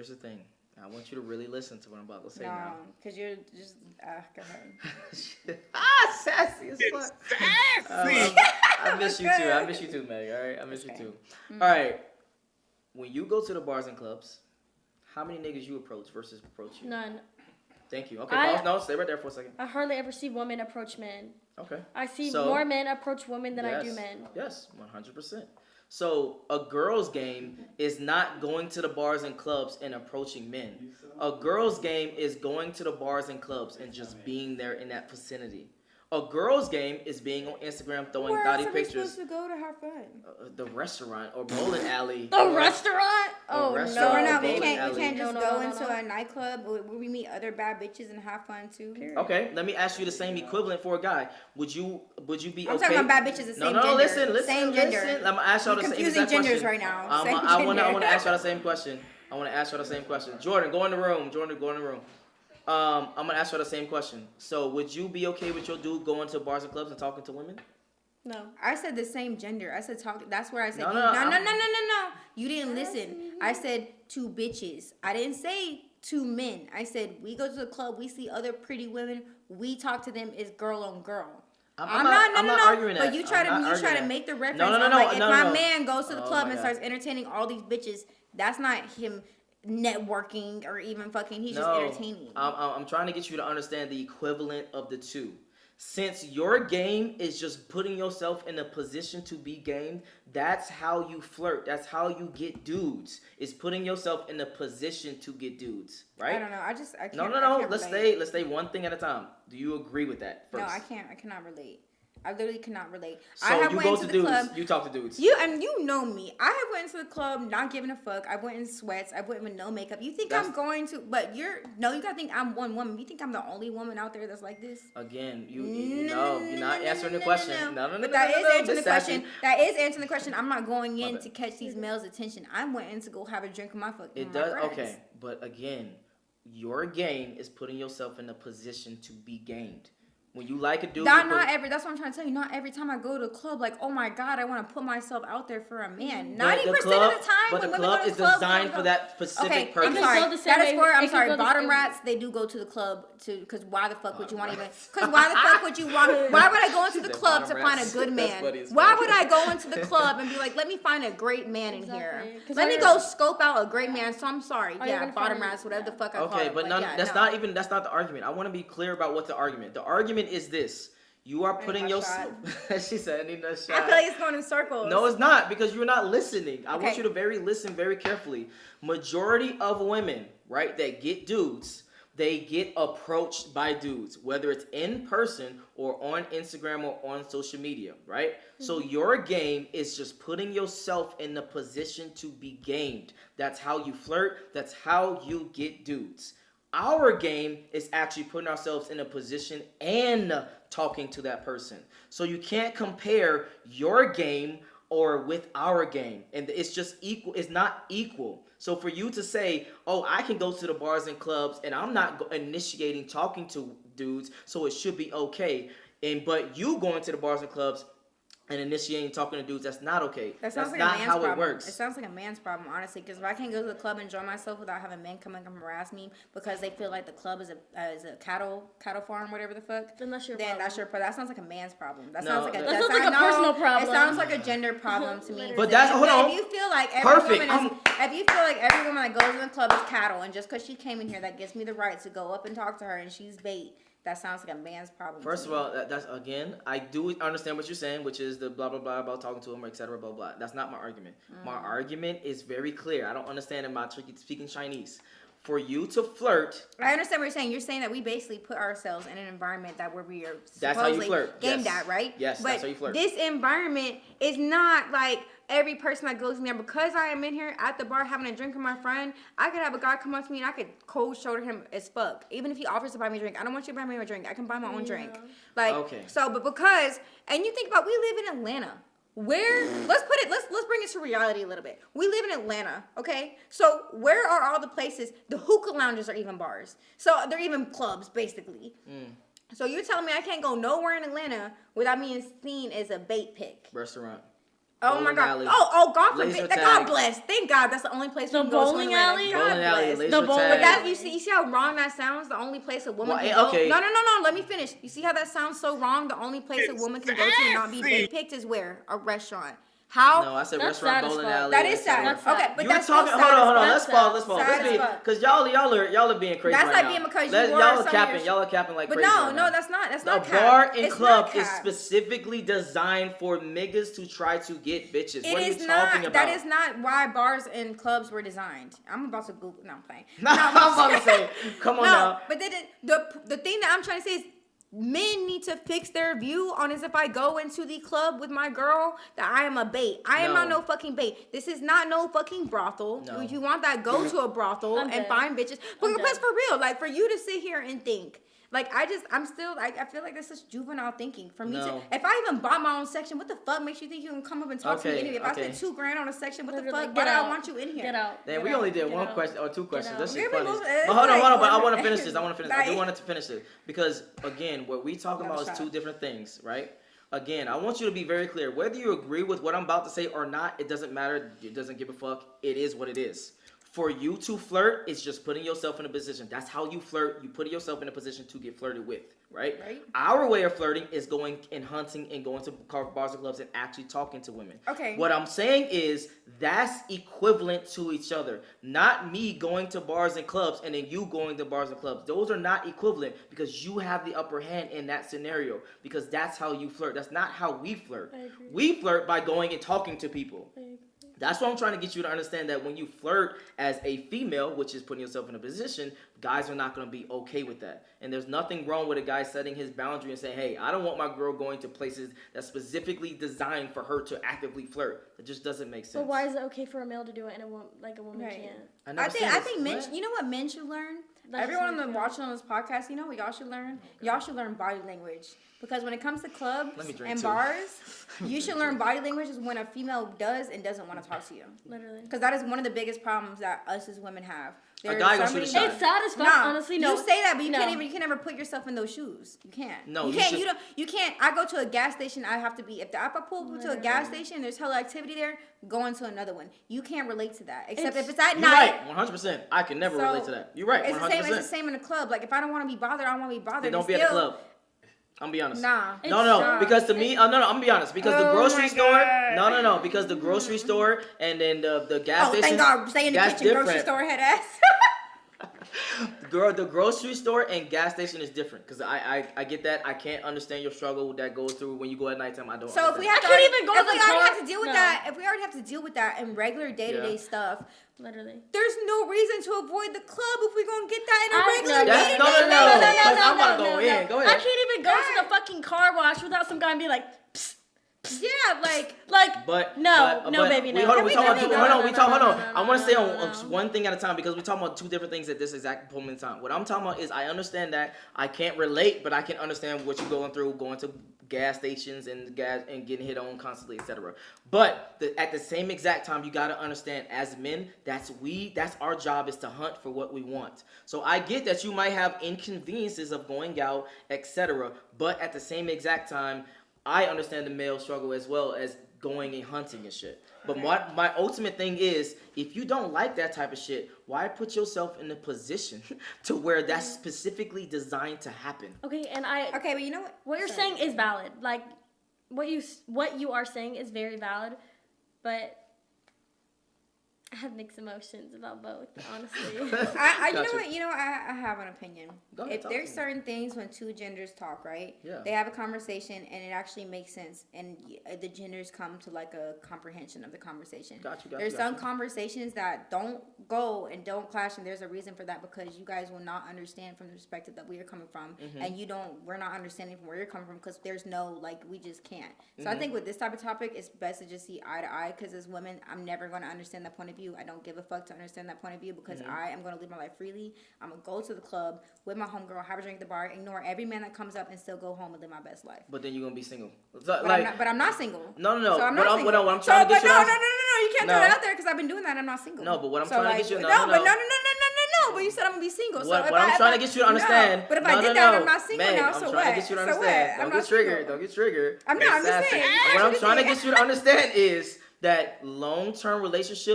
here's the thing. I want you to really listen to what I'm about to say now. No, because you're just, go ahead. Sassy as fuck. Sassy! I miss you too. I miss you too, Meg. All right? I miss you too. All right. When you go to the bars and clubs, how many niggas you approach versus approach you? None. Thank you. Okay, pause. No, stay right there for a second. I hardly ever see women approach men. Okay. I see more men approach women than I do men. Yes, 100%. So a girl's game is not going to the bars and clubs and approaching men. A girl's game is going to the bars and clubs and just being there in that vicinity. A girl's game is being on Instagram throwing thotty pictures. Where else are we supposed to go to have fun? The restaurant or bowling alley. The restaurant? Oh restaurant, no, we're not. bowling We can't alley. just go into a nightclub where we meet other bad bitches and have fun too. Period. Okay, let me ask you the same equivalent for a guy. Would you be I'm okay? talking about bad bitches the same gender. No, listen. Same gender. I'm gonna ask y'all the same confusing genders question. right now. I want to ask y'all the same question. Jordan, go in the room. I'm gonna ask you the same question. So, would you be okay with your dude going to bars and clubs and talking to women? No. I said the same gender. I said talk. That's where I said No. You didn't listen. I said two bitches. I didn't say two men. I said we go to the club. We see other pretty women. We talk to them as girl on girl. I'm not arguing that. But you try to make the reference. If my man goes to the club and starts entertaining all these bitches, that's not him networking or even fucking. He's just entertaining. I'm trying to get you to understand the equivalent of the two. Since your game is just putting yourself in a position to be gamed, that's how you flirt. That's how you get dudes. Is putting yourself in a position to get dudes, right? I don't know. I can't. No. Let's stay one thing at a time. Do you agree with that first? No, I can't. I cannot relate. I literally cannot relate. So I you go to dudes. You talk to dudes. You know me. I have went to the club not giving a fuck. I went in sweats. I went with no makeup. You think I'm going to? But you gotta think I'm one woman. You think I'm the only woman out there that's like this? Again, you're not answering the question. No. That is answering the question. That is answering the question. I'm not going in to catch these males' attention. I went in to go have a drink with my fucking. It does okay, but again, your game is putting yourself in a position to be gamed. When you like a dude, that's what I'm trying to tell you. Not every time I go to a club, like, oh my god, I want to put myself out there for a man. 90% of the time, but the club is designed for that specific person. I'm sorry. Bottom rats, they do go to the club because why the fuck would you want even? Because why the fuck would you want? Why would I go into the club to find a good man? Why would I go into the club and be like, let me find a great man in here? Let me go scope out a great man. So I'm sorry. Yeah, bottom rats, whatever the fuck I call it. Okay, but that's not the argument. I want to be clear about what's the argument. The argument is this: you are putting yourself. She said, "I need a shot." I feel like it's going in circles. No, it's not, because you're not listening. I want you to listen very carefully. Majority of women, right, that get dudes, they get approached by dudes, whether it's in person or on Instagram or on social media, right? Mm-hmm. So your game is just putting yourself in the position to be gamed. That's how you flirt. That's how you get dudes. Our game is actually putting ourselves in a position and talking to that person. So you can't compare your game or with our game. And it's just equal. It's not equal. So for you to say, oh, I can go to the bars and clubs and I'm not initiating talking to dudes, so it should be okay. But you going to the bars and clubs and initiating talking to dudes, that's not okay. That's not how it works. It sounds like a man's problem, honestly, because if I can't go to the club and enjoy myself without having men come and harass me because they feel like the club is a cattle farm, whatever the fuck, then that's your problem. That sounds like a man's problem. That sounds like a personal problem. It sounds like a gender problem to me. But hold on. If you feel like every woman that goes in the club is cattle, and just because she came in here, that gives me the right to go up and talk to her, and she's bait. That sounds like a man's problem. First of all, that's again, I do understand what you're saying, which is the blah blah blah about talking to him, etc. Blah blah. That's not my argument. My argument is very clear. I don't understand about speaking Chinese. For you to flirt, I understand what you're saying. You're saying that we basically put ourselves in an environment where we are that's how you flirt. Gamed at, right? Yes, but that's how you flirt. This environment is not like every person that goes in there. Because I am in here at the bar having a drink with my friend, I could have a guy come up to me and I could cold shoulder him as fuck. Even if he offers to buy me a drink, I don't want you to buy me a drink. I can buy my own drink. But because, and you think about, we live in Atlanta. Let's bring it to reality a little bit. We live in Atlanta, okay? So where are all the places? The hookah lounges are even bars. So they're even clubs, basically. So you're telling me I can't go nowhere in Atlanta without being seen as a bait pick? Restaurant. Oh my God! Alley, oh, God laser forbid! tag. God bless. Thank God that's the only place we can go to bowling in Atlanta. alley? God Bowling alley, bless. laser The bowling- tag. But you see how wrong that sounds? The only place a woman can go. Okay. No. Let me finish. You see how that sounds so wrong? The only place a woman can go to and not be dick picked is where? A restaurant. How? No, I said That's restaurant, sad as bowling fuck. alley. That is sad. That's sad. Okay, but You that's talking? still Hold sad on. as fuck. Let's pause. Sad as fuck. Because y'all are being crazy That's right like now. being because Let- you wore y'all some are of capping. your Y'all are capping like But crazy. no, right no, now. that's not A cap. bar and It's club not is cap. specifically designed for niggas to try to get bitches. It What are you is talking not. about? That is not why bars and clubs were designed. I'm about to Google. No, I'm playing. I'm about to say, come on now. But the thing that I'm trying to say is, men need to fix their view on is if I go into the club with my girl that I am a bait. I am not no fucking bait. This is not no fucking brothel. No. If you want that, go to a brothel I'm and dead. find bitches. But I'm that's dead. for real. Like for you to sit here and think. Like I'm still like I feel like this is juvenile thinking for me No. to. If I even bought my own section, what the fuck makes you think you can come up and talk to me Okay, anyway? If I okay. spent $2,000 on a section, what the Literally, fuck? get Why do I out. want you in here? Get out. Damn, we Get only out. did Get one out. question or two questions. out. That shit We're funny. both- But it's hold on, like but I one- want to finish this. I do Like- want to finish this because again, what we talking about is Another two shot. different things, right? Again, I want you to be very clear. Whether you agree with what I'm about to say or not, it doesn't matter. It doesn't give a fuck. It is what it is. For you to flirt, it's just putting yourself in a position. That's how you flirt. You put yourself in a position to get flirted with, right? Our way of flirting is going and hunting and going to bars and clubs and actually talking to women. Okay. What I'm saying is that's equivalent to each other. Not me going to bars and clubs and then you going to bars and clubs. Those are not equivalent because you have the upper hand in that scenario because that's how you flirt. That's not how we flirt. I agree. We flirt by going and talking to people. I agree. That's why I'm trying to get you to understand that when you flirt as a female, which is putting yourself in a position, guys are not going to be okay with that. And there's nothing wrong with a guy setting his boundary and saying, hey, I don't want my girl going to places that's specifically designed for her to actively flirt. It just doesn't make sense. But why is it okay for a male to do it and a woman Right. can't? I think men. You know what men should learn? That's Everyone so true. watching on this podcast, you know what y'all should learn? Y'all should learn body language. Because when it comes to clubs Let me drink and too. bars, you should learn body language is when a female does and doesn't want to talk to you. Literally. Because that is one of the biggest problems that us as women have. A guy gonna shoot a shot. It's sad as fuck, Nah, honestly. No. you say that, but you No. can't even. You can never put yourself in those shoes. You can't. No, you you can't. should- You don't. You can't. I go to a gas station. I have to be. If I pull to a gas station, there's hella activity there. Go into another one. You can't relate to that, except if it's at You're night. right, 100%. I can never So, relate to that. You're right, 100%. It's the same. It's the same in the club. Like if I don't want to be bothered, I don't want to be bothered. Then don't And be at the still- club. I'm gonna be honest. Nah. No, because to me, no, I'm gonna be honest. Because the Oh grocery my store, God. no, because the grocery store and then the gas Oh, station. thank God. Stay in the that's kitchen, grocery different. store, head ass. The grocery store and gas station is different because I get that. I can't understand your struggle that goes through when you go at nighttime. I don't. So if we understand. have to, I can't even go if to we the already car. have to deal with No. that, if we already have to deal with that in regular day-to-day Yeah. stuff, Literally. there's no reason to avoid the club if we're gonna get that in a I regular know. day-to-day. Because I'm about to go in. Go ahead. I can't even go to the fucking car wash without some guy and be like, psst. Yeah, like But no, but, baby, no. We, hold on, Can we we talking go- about no, hold on. no, We talk. Hold no, on. no, I want to stay no, on no. one thing at a time because we're talking about two different things at this exact moment in time. What I'm talking about is I understand that I can't relate, but I can understand what you're going through, going to gas stations and gas and getting hit on constantly, etc. But at the same exact time, you got to understand as men, that's our job is to hunt for what we want. So I get that you might have inconveniences of going out, etc. But at the same exact time, I understand the male struggle as well as going and hunting and shit. But my ultimate thing is, if you don't like that type of shit, why put yourself in a position to where that's specifically designed to happen? Okay, and okay, but you know what? what you're saying is valid. Like what you are saying is very valid, but I have mixed emotions about both, honestly. You Gotcha. know what? You know, I have an opinion. Go ahead, If talk there's to me. certain things when two genders talk, right? Yeah. They have a conversation and it actually makes sense, and the genders come to like a comprehension of the conversation. Got you. There's some conversations that don't go and don't clash, and there's a reason for that because you guys will not understand from the perspective that we are coming from, and we're not understanding from where you're coming from because there's no we just can't. So I think with this type of topic, it's best to just see eye to eye because as women, I'm never going to understand that point of view. I don't give a fuck to understand that point of view because I am going to live my life freely. I'm going to go to the club with my homegirl, have a drink at the bar, ignore every man that comes up, and still go home and live my best life. But then you're gonna be single. So, But I'm not single. No. So I'm not single. What I'm trying to get you no, to you can't No. throw it out there because I've been doing that. I'm not single. No, but what I'm So, trying to get you. no. No, but you said I'm gonna be single. So What I'm trying to get you to understand. No, but if I did that, I'm not single Meg, now. I'm So trying what? to get you to So understand. what? Don't get triggered. Don't get triggered. I'm not. I'm just Sassy. saying. What I'm trying to get you to understand is that long-term relationship